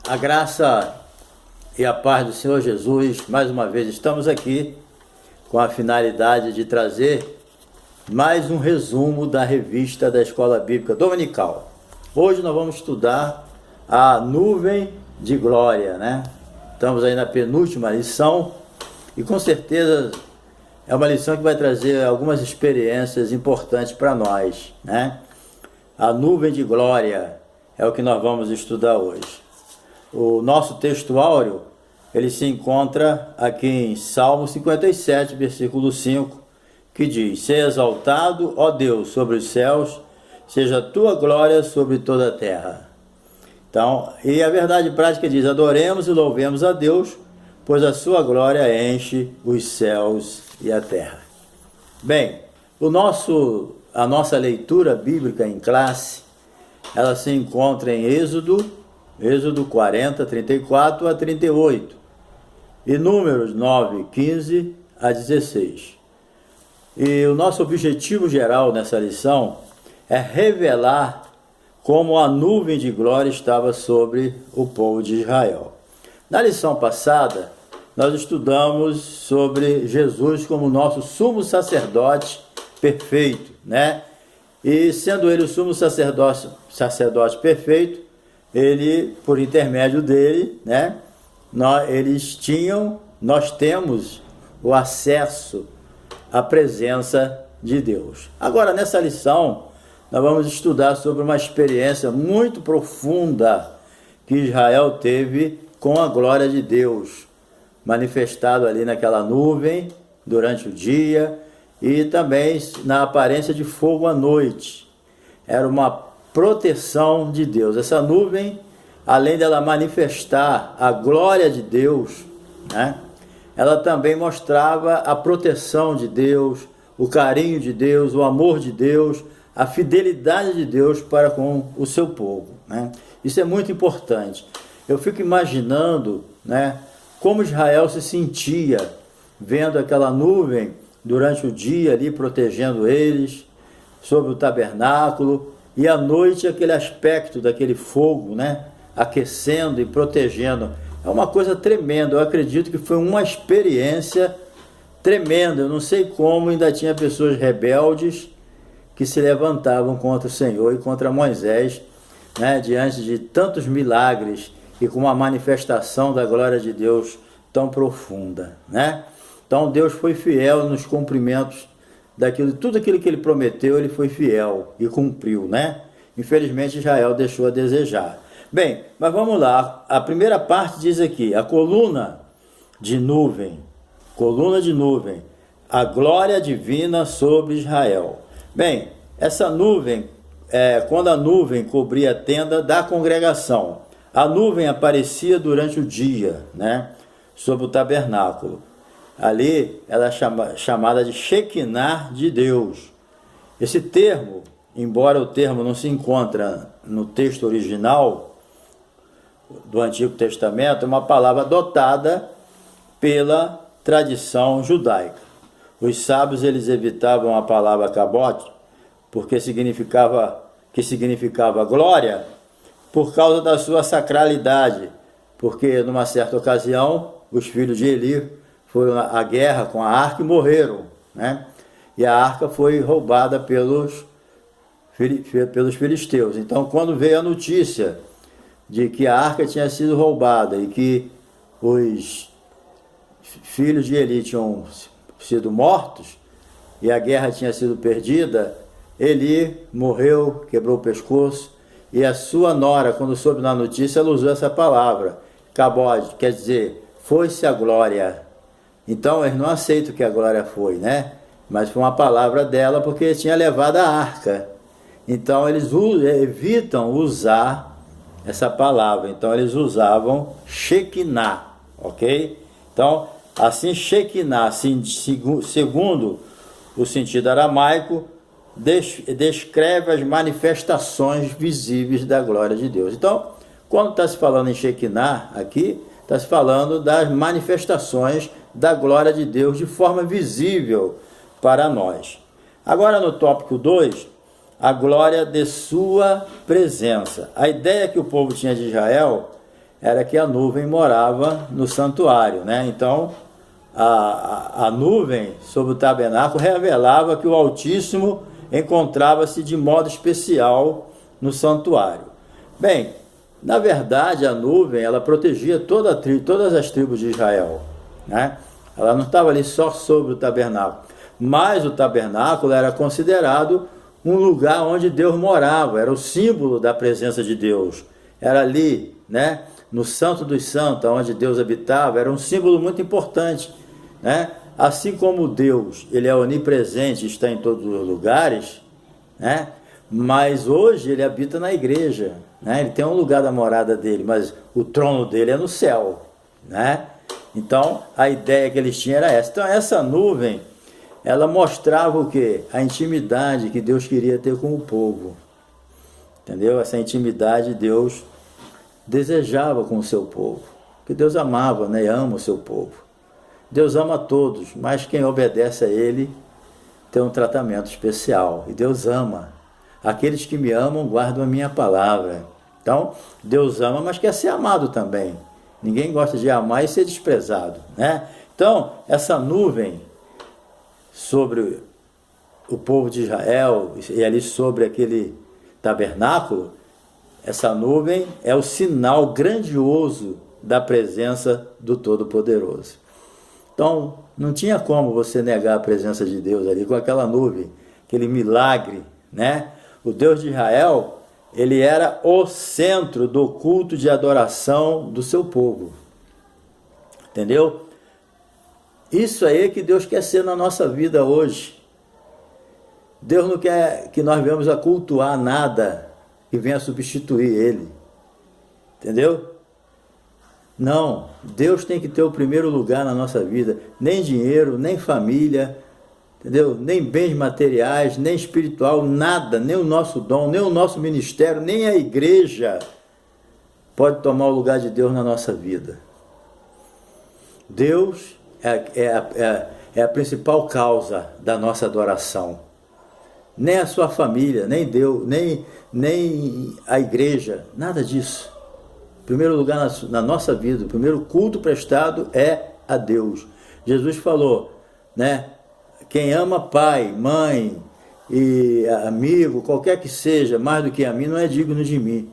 A graça e a paz do Senhor Jesus, mais uma vez estamos aqui com a finalidade de trazer mais um resumo da revista da Escola Bíblica Dominical. Hoje nós vamos estudar a nuvem de glória, né? Estamos aí na penúltima lição e com certeza é uma lição que vai trazer algumas experiências importantes para nós, né? A nuvem de glória é o que nós vamos estudar hoje. O nosso texto áureo, ele se encontra aqui em Salmo 57, versículo 5, que diz: Seja exaltado, ó Deus, sobre os céus, seja a tua glória sobre toda a terra. Então, e a verdade prática diz: adoremos e louvemos a Deus, pois a sua glória enche os céus e a terra. Bem, a nossa leitura bíblica em classe, ela se Êxodo 40, 34 a 38, e Números 9, 15 a 16. E o nosso objetivo geral nessa lição é revelar como a nuvem de glória estava sobre o povo de Israel. Na lição passada, nós estudamos sobre Jesus como nosso sumo sacerdote perfeito, né? E sendo ele o sumo sacerdote perfeito, ele, por intermédio dele, né, nós temos o acesso à presença de Deus. Agora, nessa lição, nós vamos estudar sobre uma experiência muito profunda que Israel teve com a glória de Deus, manifestado ali naquela nuvem durante o dia e também na aparência de fogo à noite. Era uma proteção de Deus. Essa nuvem, além dela manifestar a glória de Deus, né, ela também mostrava a proteção de Deus, o carinho de Deus, o amor de Deus, a fidelidade de Deus para com o seu povo, né? Isso é muito importante. Eu fico imaginando, né, como Israel se sentia vendo aquela nuvem durante o dia ali protegendo eles, sobre o tabernáculo, e à noite aquele aspecto daquele fogo, né, aquecendo e protegendo. É uma coisa tremenda. Eu acredito que foi uma experiência tremenda. Eu não sei como ainda tinha pessoas rebeldes que se levantavam contra o Senhor e contra Moisés, né, diante de tantos milagres e com uma manifestação da glória de Deus tão profunda, né? Então Deus foi fiel nos cumprimentos tudo aquilo que ele prometeu, ele foi fiel e cumpriu, né? Infelizmente Israel deixou a desejar. Bem, mas vamos lá. A primeira parte diz aqui: a coluna de nuvem, a glória divina sobre Israel. Bem, essa nuvem, quando a nuvem cobria a tenda da congregação, a nuvem aparecia durante o dia, né, sobre o tabernáculo. Ali ela é chamada de Shekinah de Deus. Esse termo, embora o termo não se encontre no texto original do Antigo Testamento, é uma palavra adotada pela tradição judaica. Os sábios eles evitavam a palavra kabod, porque significava glória, por causa da sua sacralidade, porque numa certa ocasião os filhos de Eli foram à guerra com a arca e morreram, né? E a arca foi roubada pelos filisteus. Então, quando veio a notícia de que a arca tinha sido roubada e que os filhos de Eli tinham sido mortos e a guerra tinha sido perdida, Eli morreu, quebrou o pescoço, e a sua nora, quando soube na notícia, ela usou essa palavra, kabod, quer dizer, foi-se a glória. Então eles não aceitam que a glória foi, né? Mas foi uma palavra dela porque tinha levado a arca. Então eles evitam usar essa palavra. Então eles usavam Shekinah, ok? Então, assim, Shekinah, assim, segundo o sentido aramaico, descreve as manifestações visíveis da glória de Deus. Então, quando está se falando em Shekinah aqui, está se falando das manifestações da glória de Deus de forma visível para nós. Agora, no tópico 2, a glória de sua presença. A ideia que o povo tinha de Israel era que a nuvem morava no santuário, né? Então, a nuvem sobre o tabernáculo revelava que o Altíssimo encontrava-se de modo especial no santuário. Bem, na verdade, a nuvem, ela protegia todas as tribos de Israel, né? Ela não estava ali só sobre o tabernáculo, mas o tabernáculo era considerado um lugar onde Deus morava, era o símbolo da presença de Deus. Era ali, né, no Santo dos Santos, onde Deus habitava, era um símbolo muito importante, né? Assim como Deus, ele é onipresente, está em todos os lugares, né? Mas hoje ele habita na igreja, né? Ele tem um lugar da morada dele, mas o trono dele é no céu, né? Então, a ideia que eles tinham era essa. Então, essa nuvem, ela mostrava o quê? A intimidade que Deus queria ter com o povo. Entendeu? Essa intimidade Deus desejava com o seu povo. Porque Deus amava, né? E ama o seu povo. Deus ama a todos, mas quem obedece a Ele tem um tratamento especial. E Deus ama. Aqueles que me amam guardam a minha palavra. Então, Deus ama, mas quer ser amado também. Ninguém gosta de amar e ser desprezado, né? Então, essa nuvem sobre o povo de Israel e ali sobre aquele tabernáculo, essa nuvem é o sinal grandioso da presença do Todo-Poderoso. Então, não tinha como você negar a presença de Deus ali com aquela nuvem, aquele milagre, né? O Deus de Israel, ele era o centro do culto de adoração do seu povo. Entendeu? Isso aí é que Deus quer ser na nossa vida hoje. Deus não quer que nós venhamos a cultuar nada que venha substituir Ele. Entendeu? Não, Deus tem que ter o primeiro lugar na nossa vida. Nem dinheiro, nem família, entendeu? Nem bens materiais, nem espiritual, nada, nem o nosso dom, nem o nosso ministério, nem a igreja pode tomar o lugar de Deus na nossa vida. Deus é a principal causa da nossa adoração. Nem a sua família, nem Deus, nem a igreja, nada disso. O primeiro lugar na nossa vida, o primeiro culto prestado é a Deus. Jesus falou, né? Quem ama pai, mãe e amigo, qualquer que seja, mais do que a mim, não é digno de mim.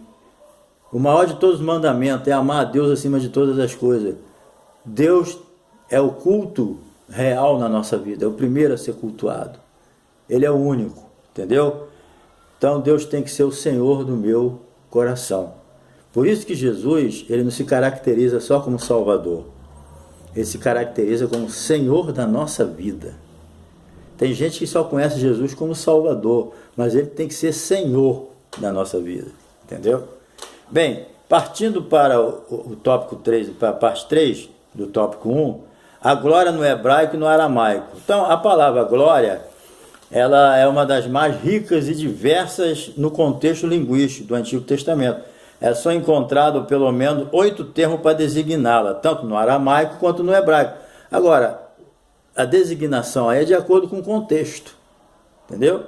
O maior de todos os mandamentos é amar a Deus acima de todas as coisas. Deus é o culto real na nossa vida, é o primeiro a ser cultuado. Ele é o único, entendeu? Então Deus tem que ser o Senhor do meu coração. Por isso que Jesus, ele não se caracteriza só como Salvador. Ele se caracteriza como Senhor da nossa vida. Tem gente que só conhece Jesus como Salvador, mas ele tem que ser Senhor da nossa vida, entendeu? Bem, partindo para o tópico 3, para a parte 3 do tópico 1, a glória no hebraico e no aramaico. Então, a palavra glória, ela é uma das mais ricas e diversas no contexto linguístico do Antigo Testamento. É só encontrado pelo menos 8 termos para designá-la, tanto no aramaico quanto no hebraico. Agora, a designação aí é de acordo com o contexto, entendeu?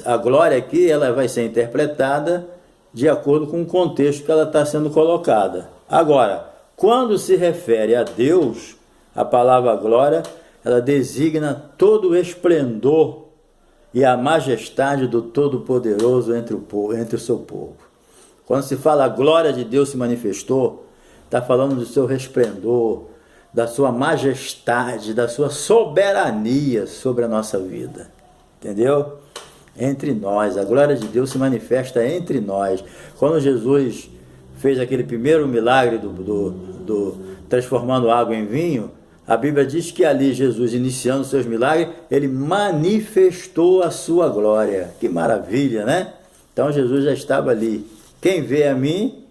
A glória aqui, ela vai ser interpretada de acordo com o contexto que ela está sendo colocada. Agora, quando se refere a Deus, a palavra glória, ela designa todo o esplendor e a majestade do Todo-Poderoso entre o seu povo. Quando se fala a glória de Deus se manifestou, está falando do seu resplendor, da sua majestade, da sua soberania sobre a nossa vida. Entendeu? Entre nós, a glória de Deus se manifesta entre nós. Quando Jesus fez aquele primeiro milagre do transformando água em vinho, a Bíblia diz que ali Jesus, iniciando seus milagres, ele manifestou a sua glória. Que maravilha, né? Então Jesus já estava ali. Quem vê a mim,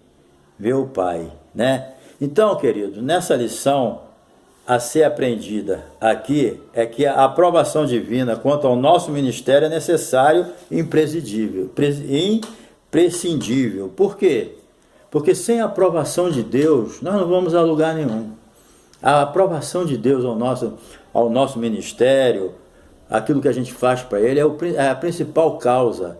vê o Pai, né? Então, querido, nessa lição a ser aprendida aqui é que a aprovação divina quanto ao nosso ministério é necessário e imprescindível. Por quê? Porque sem a aprovação de Deus, nós não vamos a lugar nenhum. A aprovação de Deus ao nosso ministério, aquilo que a gente faz para Ele, é a principal causa.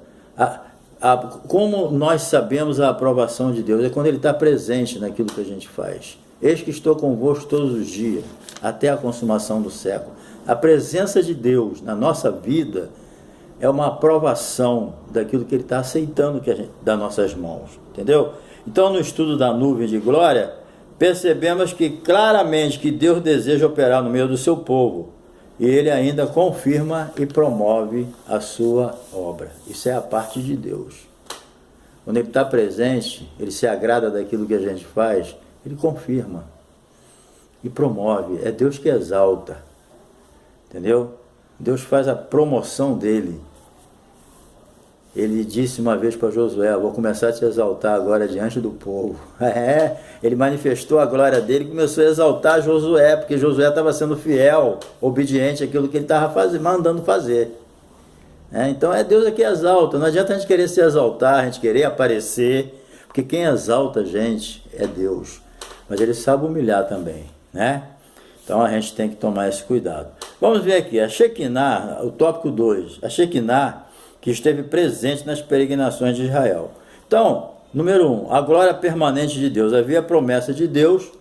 como nós sabemos a aprovação de Deus? É quando Ele está presente naquilo que a gente faz. Eis que estou convosco todos os dias, até a consumação do século. A presença de Deus na nossa vida é uma aprovação daquilo que Ele está aceitando das nossas mãos, entendeu? Então, no estudo da nuvem de glória, percebemos que claramente que Deus deseja operar no meio do seu povo, e Ele ainda confirma e promove a sua obra. Isso é a parte de Deus. Quando Ele está presente, Ele se agrada daquilo que a gente faz, Ele confirma e promove. É Deus que exalta, entendeu? Deus faz a promoção dele. Ele disse uma vez para Josué: vou começar a te exaltar agora diante do povo. Ele manifestou a glória dele e começou a exaltar Josué, porque Josué estava sendo fiel, obediente àquilo que ele estava mandando fazer. Então é Deus que exalta. Não adianta a gente querer se exaltar, a gente querer aparecer, porque quem exalta a gente é Deus. Mas Ele sabe humilhar também, né? Então a gente tem que tomar esse cuidado. Vamos ver aqui, a Shekinah, o tópico 2, a Shekinah, que esteve presente nas peregrinações de Israel. Então, número 1, a glória permanente de Deus. Havia a promessa de Deus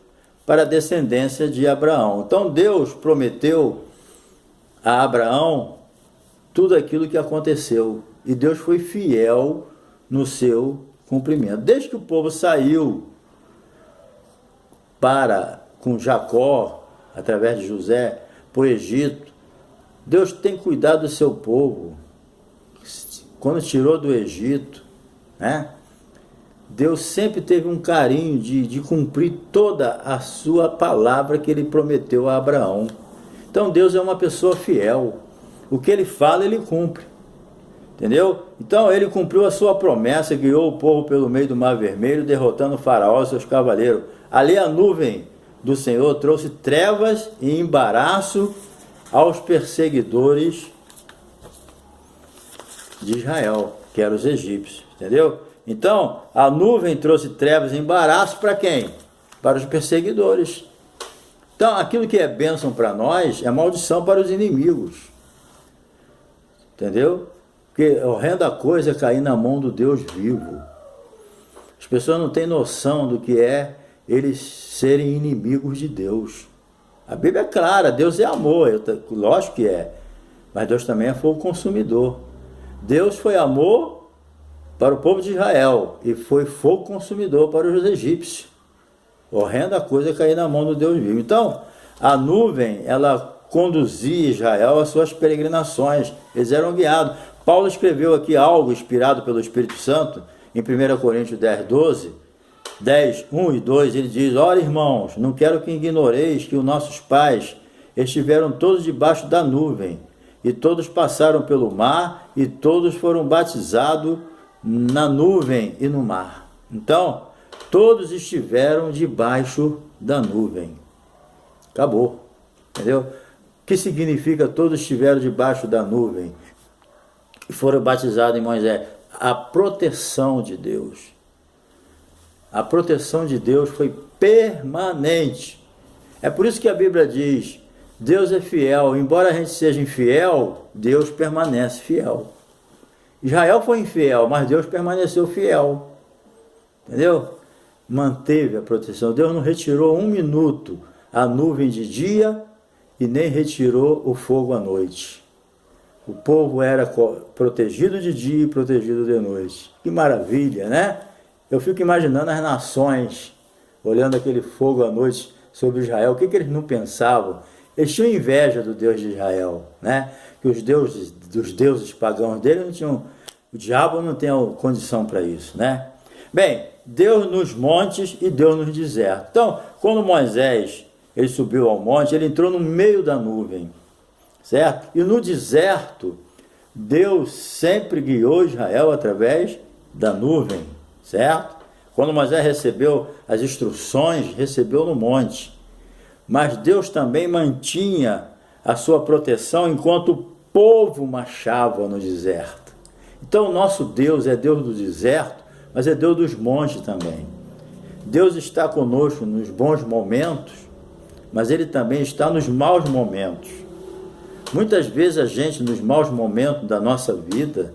para a descendência de Abraão. Então Deus prometeu a Abraão tudo aquilo que aconteceu. E Deus foi fiel no seu cumprimento. Desde que o povo saiu com Jacó, através de José, para o Egito, Deus tem cuidado do seu povo. Quando tirou do Egito, né? Deus sempre teve um carinho de cumprir toda a sua palavra que Ele prometeu a Abraão. Então Deus é uma pessoa fiel. O que Ele fala, Ele cumpre. Entendeu? Então Ele cumpriu a sua promessa, guiou o povo pelo meio do Mar Vermelho, derrotando o faraó e seus cavaleiros. Ali a nuvem do Senhor trouxe trevas e embaraço aos perseguidores de Israel, que eram os egípcios, entendeu? Então, a nuvem trouxe trevas e embaraço para quem? Para os perseguidores. Então, aquilo que é bênção para nós é maldição para os inimigos, entendeu? Porque a horrenda coisa é cair na mão do Deus vivo. As pessoas não têm noção do que é eles serem inimigos de Deus. A Bíblia é clara, Deus é amor, lógico que é, mas Deus também é fogo consumidor. Deus foi amor para o povo de Israel e foi fogo consumidor para os egípcios. Horrenda coisa é cair na mão do Deus vivo. Então, a nuvem, ela conduzia Israel às suas peregrinações, eles eram guiados. Paulo escreveu aqui algo inspirado pelo Espírito Santo, em 1 Coríntios 10, 1 e 2, ele diz: ora, irmãos, não quero que ignoreis que os nossos pais estiveram todos debaixo da nuvem, e todos passaram pelo mar, e todos foram batizados na nuvem e no mar. Então, todos estiveram debaixo da nuvem. Acabou. Entendeu? O que significa todos estiveram debaixo da nuvem e foram batizados em Moisés? A proteção de Deus. A proteção de Deus foi permanente. É por isso que a Bíblia diz: Deus é fiel. Embora a gente seja infiel, Deus permanece fiel. Israel foi infiel, mas Deus permaneceu fiel. Entendeu? Manteve a proteção. Deus não retirou um minuto a nuvem de dia e nem retirou o fogo à noite. O povo era protegido de dia e protegido de noite. Que maravilha, né? Eu fico imaginando as nações olhando aquele fogo à noite sobre Israel. O que eles não pensavam? Eles tinham inveja do Deus de Israel, né? Que os deuses pagãos dele não tinham, o diabo não tem condição para isso, né? Bem, Deus nos montes e Deus nos desertos. Então, quando Moisés ele subiu ao monte, ele entrou no meio da nuvem, certo? E no deserto, Deus sempre guiou Israel através da nuvem, certo? Quando Moisés recebeu as instruções, recebeu no monte. Mas Deus também mantinha a sua proteção enquanto o povo marchava no deserto. Então o nosso Deus é Deus do deserto, mas é Deus dos montes também. Deus está conosco nos bons momentos, mas Ele também está nos maus momentos. Muitas vezes a gente, nos maus momentos da nossa vida,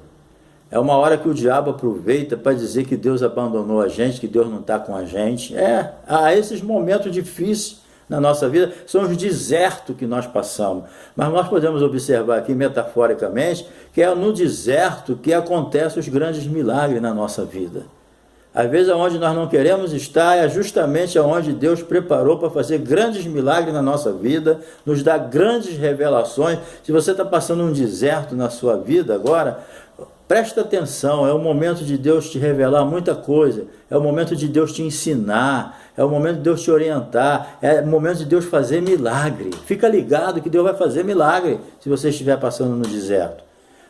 É uma hora que o diabo aproveita para dizer que Deus abandonou a gente, que Deus não está com a gente. Há esses momentos difíceis na nossa vida, são os desertos que nós passamos. Mas nós podemos observar aqui, metaforicamente, que é no deserto que acontecem os grandes milagres na nossa vida. Às vezes, onde nós não queremos estar, é justamente onde Deus preparou para fazer grandes milagres na nossa vida, nos dar grandes revelações. Se você está passando um deserto na sua vida agora, presta atenção, é o momento de Deus te revelar muita coisa, é o momento de Deus te ensinar, é o momento de Deus te orientar, é o momento de Deus fazer milagre. Fica ligado que Deus vai fazer milagre se você estiver passando no deserto.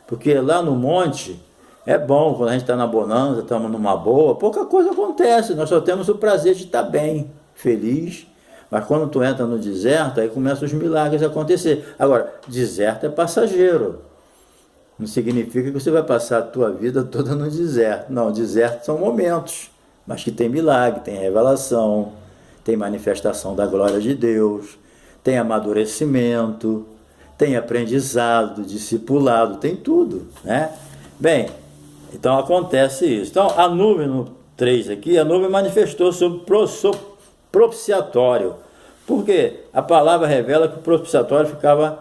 Porque lá no monte é bom, quando a gente está na bonança, estamos numa boa, pouca coisa acontece, nós só temos o prazer de estar bem, feliz. Mas quando tu entra no deserto, aí começam os milagres a acontecer. Agora, deserto é passageiro. Não significa que você vai passar a tua vida toda no deserto. Não, deserto são momentos, mas que tem milagre, tem revelação, tem manifestação da glória de Deus, tem amadurecimento, tem aprendizado, discipulado, tem tudo, né? Bem, então acontece isso. Então a nuvem no 3 aqui, a nuvem manifestou sobre propiciatório. Porque a palavra revela que o propiciatório ficava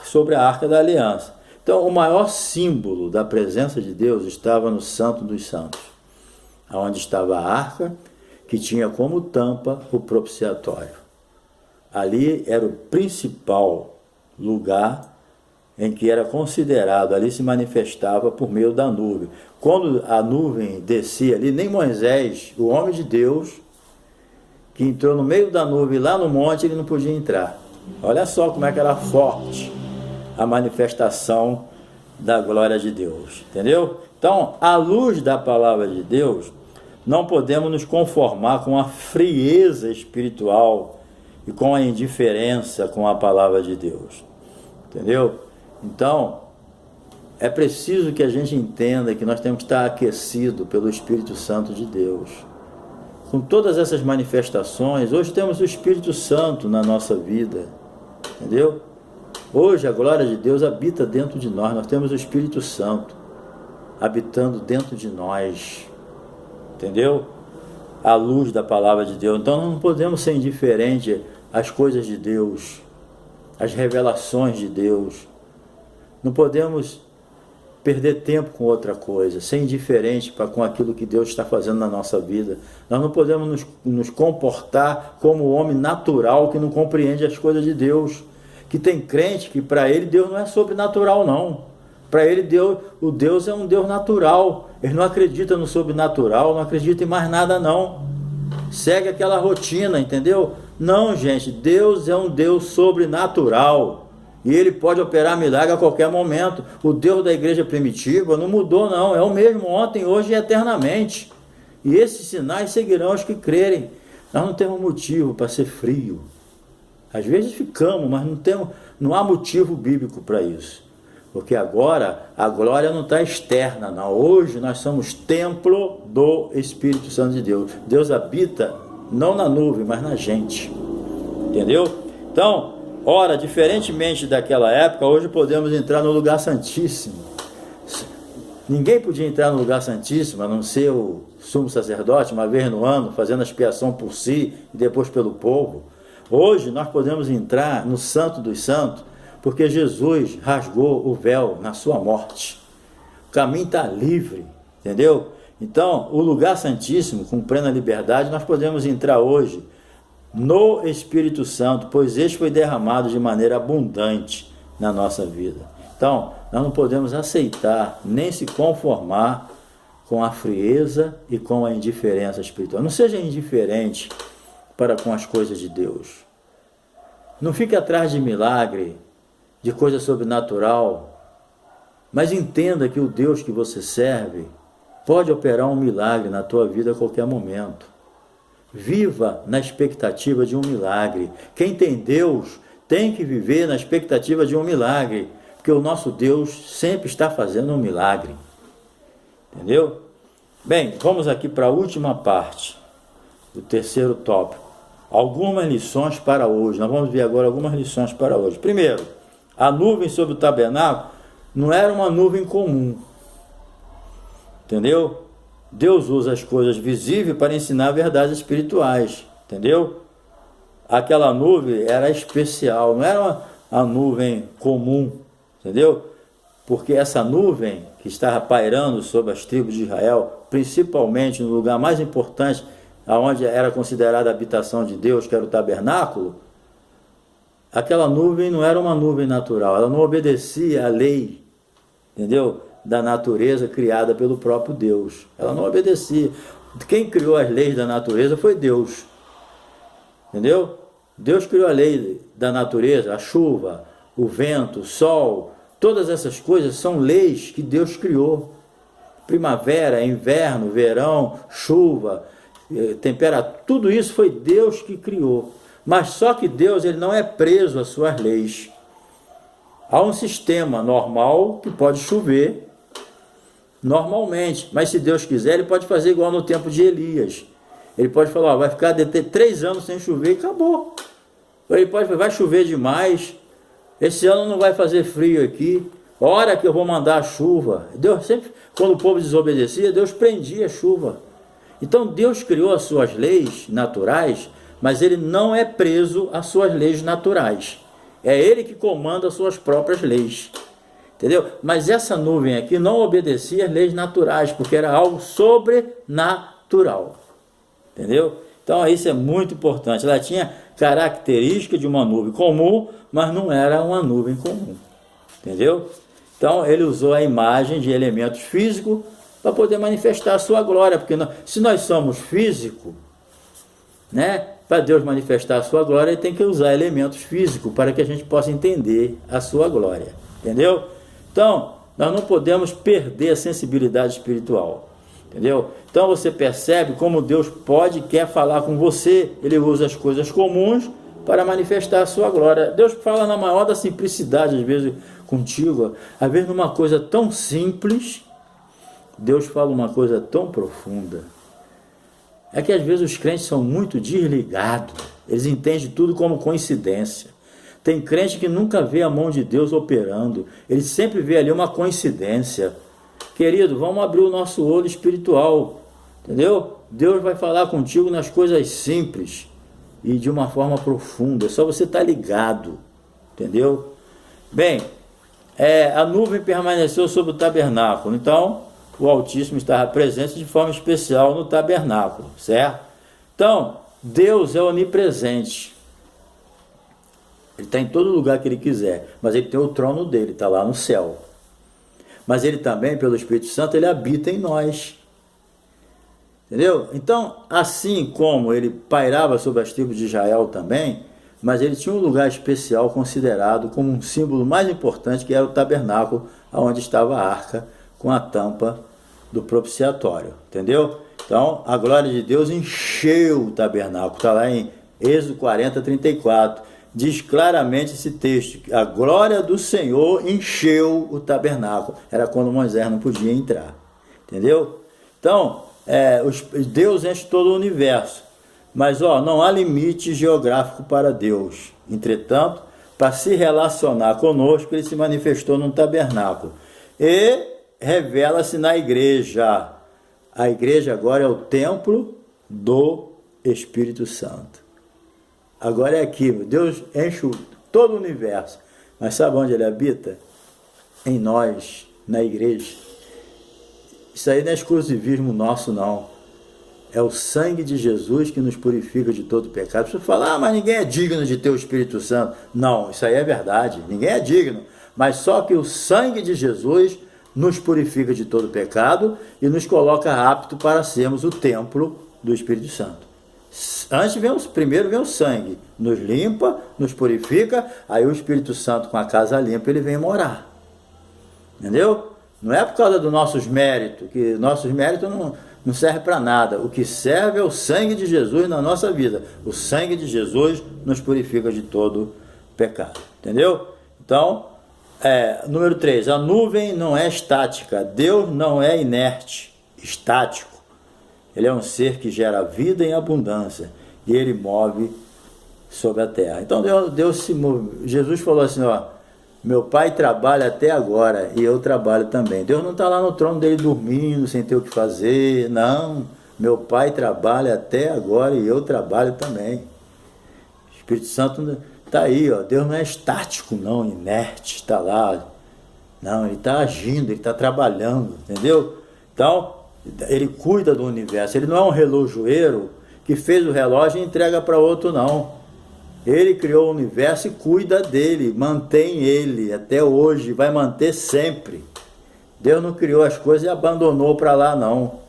sobre a arca da aliança. Então, o maior símbolo da presença de Deus estava no Santo dos Santos, onde estava a arca, que tinha como tampa o propiciatório. Ali era o principal lugar em que era considerado, ali se manifestava por meio da nuvem. Quando a nuvem descia ali, nem Moisés, o homem de Deus, que entrou no meio da nuvem lá no monte, ele não podia entrar. Olha só como é que era forte a manifestação da glória de Deus, entendeu? Então, à luz da palavra de Deus, não podemos nos conformar com a frieza espiritual e com a indiferença com a palavra de Deus, entendeu? Então, é preciso que a gente entenda que nós temos que estar aquecido pelo Espírito Santo de Deus. Com todas essas manifestações, hoje temos o Espírito Santo na nossa vida, entendeu? Hoje a glória de Deus habita dentro de nós, nós temos o Espírito Santo habitando dentro de nós, entendeu? À luz da palavra de Deus. Então nós não podemos ser indiferentes às coisas de Deus, às revelações de Deus. Não podemos perder tempo com outra coisa, ser indiferente com aquilo que Deus está fazendo na nossa vida. Nós não podemos nos comportar como o homem natural que não compreende as coisas de Deus. Que tem crente que para ele Deus não é sobrenatural não. Para ele o Deus é um Deus natural. Ele não acredita no sobrenatural, não acredita em mais nada não. Segue aquela rotina, entendeu? Não, gente, Deus é um Deus sobrenatural. E ele pode operar milagre a qualquer momento. O Deus da igreja primitiva não mudou não, é o mesmo ontem, hoje e eternamente. E esses sinais seguirão os que crerem. Nós não temos motivo para ser frio. Às vezes ficamos, mas não há motivo bíblico para isso. Porque agora a glória não está externa, não. Hoje nós somos templo do Espírito Santo de Deus. Deus habita não na nuvem, mas na gente. Entendeu? Então, ora, diferentemente daquela época, hoje podemos entrar no lugar santíssimo. Ninguém podia entrar no lugar santíssimo, a não ser o sumo sacerdote, uma vez no ano, fazendo a expiação por si e depois pelo povo. Hoje nós podemos entrar no Santo dos Santos, porque Jesus rasgou o véu na sua morte. O caminho está livre, entendeu? Então, o lugar santíssimo, com plena liberdade, nós podemos entrar hoje no Espírito Santo, pois este foi derramado de maneira abundante na nossa vida. Então, nós não podemos aceitar, nem se conformar com a frieza e com a indiferença espiritual. Não seja indiferente para com as coisas de Deus. Não fique atrás de milagre, de coisa sobrenatural, mas entenda que o Deus que você serve pode operar um milagre na tua vida a qualquer momento. Viva na expectativa de um milagre. Quem tem Deus tem que viver na expectativa de um milagre, porque o nosso Deus sempre está fazendo um milagre. Entendeu? Bem, vamos aqui para a última parte do terceiro tópico. Algumas lições para hoje. Nós vamos ver agora algumas lições para hoje. Primeiro, a nuvem sobre o tabernáculo não era uma nuvem comum. entendeu? Deus usa as coisas visíveis para ensinar verdades espirituais, entendeu? Aquela nuvem era especial, não era uma nuvem comum, entendeu? Porque essa nuvem que estava pairando sobre as tribos de Israel, principalmente no lugar mais importante, aonde era considerada a habitação de Deus, que era o tabernáculo, aquela nuvem não era uma nuvem natural, ela não obedecia à lei, entendeu? Da natureza criada pelo próprio Deus. Ela não obedecia. Quem criou as leis da natureza foi Deus, entendeu? Deus criou a lei da natureza, a chuva, o vento, o sol, todas essas coisas são leis que Deus criou. Primavera, inverno, verão, chuva, temperatura, tudo isso foi Deus que criou. Mas só que Deus, ele não é preso às suas leis. Há um sistema normal que pode chover normalmente, mas se Deus quiser, ele pode fazer igual no tempo de Elias. Ele pode falar, vai ficar 3 anos sem chover e acabou. Ele pode falar, vai chover demais, esse ano não vai fazer frio aqui, hora que eu vou mandar a chuva. Deus sempre, quando o povo desobedecia, Deus prendia a chuva. Então Deus criou as suas leis naturais, mas ele não é preso às suas leis naturais. É ele que comanda as suas próprias leis. Entendeu? Mas essa nuvem aqui não obedecia às leis naturais, porque era algo sobrenatural. Entendeu? Então isso é muito importante. Ela tinha característica de uma nuvem comum, mas não era uma nuvem comum. Entendeu? Então ele usou a imagem de elementos físicos para poder manifestar a sua glória, porque se nós somos físicos, né, para Deus manifestar a sua glória, ele tem que usar elementos físicos para que a gente possa entender a sua glória. Entendeu? Então, nós não podemos perder a sensibilidade espiritual. Entendeu? Então você percebe como Deus pode e quer falar com você. Ele usa as coisas comuns para manifestar a sua glória. Deus fala na maior da simplicidade, às vezes contigo. Às vezes numa coisa tão simples, Deus fala uma coisa tão profunda. É que às vezes os crentes são muito desligados. Eles entendem tudo como coincidência. Tem crente que nunca vê a mão de Deus operando. Ele sempre vê ali uma coincidência. Querido, vamos abrir o nosso olho espiritual. Entendeu? Deus vai falar contigo nas coisas simples e de uma forma profunda. É só você estar ligado. Entendeu? Bem, a nuvem permaneceu sobre o tabernáculo. Então, o Altíssimo estava presente de forma especial no tabernáculo, certo? Então, Deus é onipresente. Ele está em todo lugar que ele quiser, mas ele tem o trono dele, está lá no céu. Mas ele também, pelo Espírito Santo, ele habita em nós. Entendeu? Então, assim como ele pairava sobre as tribos de Israel também, mas ele tinha um lugar especial considerado como um símbolo mais importante, que era o tabernáculo, onde estava a arca com a tampa do propiciatório. Entendeu? Então, a glória de Deus encheu o tabernáculo. Está lá em Êxodo 40, 34. Diz claramente esse texto, que a glória do Senhor encheu o tabernáculo. Era quando Moisés não podia entrar. Entendeu? Então, Deus enche todo o universo. Mas não há limite geográfico para Deus. Entretanto, para se relacionar conosco, ele se manifestou num tabernáculo. E revela-se na igreja. A igreja agora é o templo do Espírito Santo. Agora é aqui, Deus enche todo o universo. Mas sabe onde ele habita? Em nós, na igreja. Isso aí não é exclusivismo nosso, não. É o sangue de Jesus que nos purifica de todo pecado. Você fala, mas ninguém é digno de ter o Espírito Santo. Não, isso aí é verdade. Ninguém é digno. Mas só que o sangue de Jesus nos purifica de todo pecado e nos coloca apto para sermos o templo do Espírito Santo. Primeiro vem o sangue, nos limpa, nos purifica, aí o Espírito Santo com a casa limpa, ele vem morar. Entendeu? Não é por causa dos nossos méritos, que nossos méritos não servem para nada. O que serve é o sangue de Jesus na nossa vida. O sangue de Jesus nos purifica de todo pecado. Entendeu? Então, número 3, a nuvem não é estática. Deus não é inerte, estático. Ele é um ser que gera vida em abundância e ele move sobre a terra. Então Deus se move. Jesus falou assim, Meu pai trabalha até agora e eu trabalho também. Deus não está lá no trono dele dormindo, sem ter o que fazer. Não, meu pai trabalha até agora e eu trabalho também. O Espírito Santo está aí, ó. Deus não é estático, não, inerte, está lá. Não, ele está agindo, ele está trabalhando, entendeu? Então, ele cuida do universo. Ele não é um relojoeiro que fez o relógio e entrega para outro, não. Ele criou o universo e cuida dele, mantém ele até hoje, vai manter sempre. Deus não criou as coisas e abandonou para lá, não.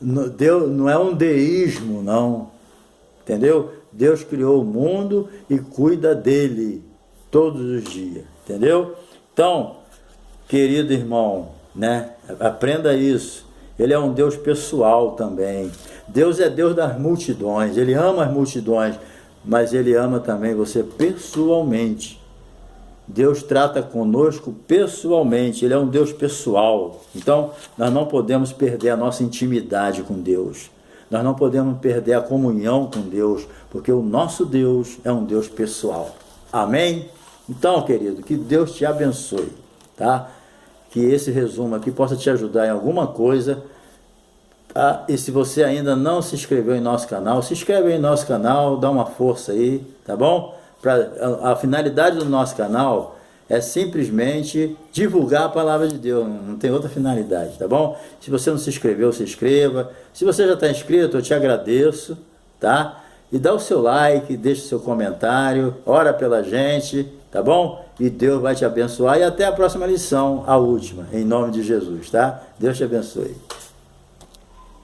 Deus não é um deísmo, não. Entendeu? Deus criou o mundo e cuida dele todos os dias, entendeu? Então, querido irmão, né? Aprenda isso. Ele é um Deus pessoal também. Deus é Deus das multidões, ele ama as multidões, mas ele ama também você pessoalmente. Deus trata conosco pessoalmente, ele é um Deus pessoal. Então, nós não podemos perder a nossa intimidade com Deus. Nós não podemos perder a comunhão com Deus, porque o nosso Deus é um Deus pessoal. Amém? Então, querido, que Deus te abençoe, tá? Que esse resumo aqui possa te ajudar em alguma coisa. Tá? E se você ainda não se inscreveu em nosso canal, se inscreve aí em nosso canal, dá uma força aí, tá bom? A finalidade do nosso canal é simplesmente divulgar a palavra de Deus, não tem outra finalidade, tá bom? Se você não se inscreveu, se inscreva. Se você já está inscrito, eu te agradeço, tá? E dá o seu like, deixa o seu comentário, ora pela gente, tá bom? E Deus vai te abençoar. E até a próxima lição, a última, em nome de Jesus, tá? Deus te abençoe.